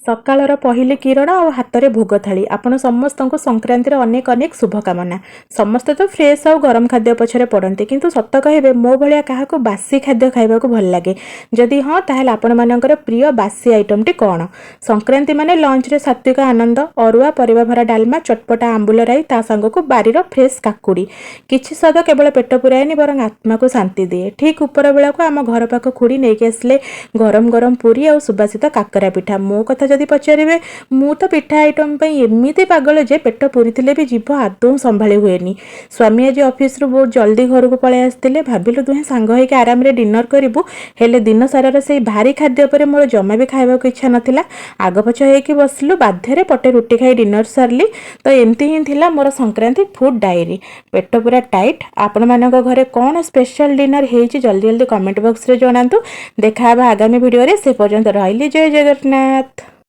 ସକାଳର ପହିଲି କିରଣ ଆଉ ହାତରେ ଭୋଗ ଥାଳି ଆପଣ ସମସ୍ତଙ୍କୁ ସଂକ୍ରାନ୍ତିର ଅନେକ ଅନେକ ଶୁଭକାମନା। ସମସ୍ତେ ତ ଫ୍ରେଶ୍ ଆଉ ଗରମ ଖାଦ୍ୟ ପଛରେ ପଡ଼ନ୍ତି, କିନ୍ତୁ ସତ କହିବେ ମୋ ଭଳିଆ କାହାକୁ ବାସି ଖାଦ୍ୟ ଖାଇବାକୁ ଭଲ ଲାଗେ? ଯଦି ହଁ, ତାହେଲେ ଆପଣମାନଙ୍କର ପ୍ରିୟ ବାସି ଆଇଟମଟି କ'ଣ? ସଂକ୍ରାନ୍ତି ମାନେ ଲଞ୍ଚରେ ସାତ୍ବିକ ଆନନ୍ଦ, ଅରୁଆ, ପରିବା ଭରା ଡାଲମା, ଚଟପଟା ଆମ୍ବୁଲ ରାଇ, ତା ସାଙ୍ଗକୁ ବାରିର ଫ୍ରେଶ୍ କାକୁଡ଼ି। କିଛି ସ୍ୱାଦ କେବଳ ପେଟ ପୁରାଏନି, ବରଂ ଆତ୍ମାକୁ ଶାନ୍ତି ଦିଏ। ଠିକ୍ ଉପର ବେଳାକୁ ଆମ ଘର ପାଖ ଖୁଡ଼ି ନେଇକି ଆସିଲେ ଗରମ ଗରମ ପୁରୀ ଆଉ ସୁବାସିତ କାକରା ପିଠା। ମୋ କଥା ଯଦି ପଚାରିବେ, ମୁଁ ତ ପିଠା ଆଇଟମ ପାଇଁ ଏମିତି ପାଗଳ ଯେ ପେଟ ପୁରିଥିଲେ ବି ଜିଭ ଆଦୌ ସମ୍ଭାଳି ହୁଏନି। ସ୍ୱାମୀ ଆଜି ଅଫିସରୁ ବହୁତ ଜଲ୍ଦି ଘରକୁ ପଳାଇ ଆସିଥିଲେ। ଭାବିଲୁ ଦୁହେଁ ସାଙ୍ଗ ହେଇକି ଆରାମରେ ଡିନର କରିବୁ, ହେଲେ ଦିନ ସାରାର ସେଇ ଭାରି ଖାଦ୍ୟ ପରେ ମୋର ଜମା ବି ଖାଇବାକୁ ଇଚ୍ଛା ନଥିଲା। ଆଗପଛ ହେଇକି ବସିଲୁ, ବାଧ୍ୟରେ ପଟେ ରୁଟି ଖାଇ ଡିନର ସାରିଲି। ତ ଏମିତି ହିଁ ଥିଲା ମୋର ସଂକ୍ରାନ୍ତି ଫୁଡ୍ ଡାଏରୀ। ପେଟ ପୁରା ଟାଇଟ୍। ଆପଣମାନଙ୍କ ଘରେ କ'ଣ ସ୍ପେଶାଲ ଡିନର ହେଇଛି ଜଲ୍ଦି ଜଲ୍ଦି କମେଣ୍ଟ ବକ୍ସରେ ଜଣାନ୍ତୁ। ଦେଖା ହେବା ଆଗାମୀ ଭିଡ଼ିଓରେ। ସେ ପର୍ଯ୍ୟନ୍ତ ରହିଲି, ଜୟ ଜଗନ୍ନାଥ।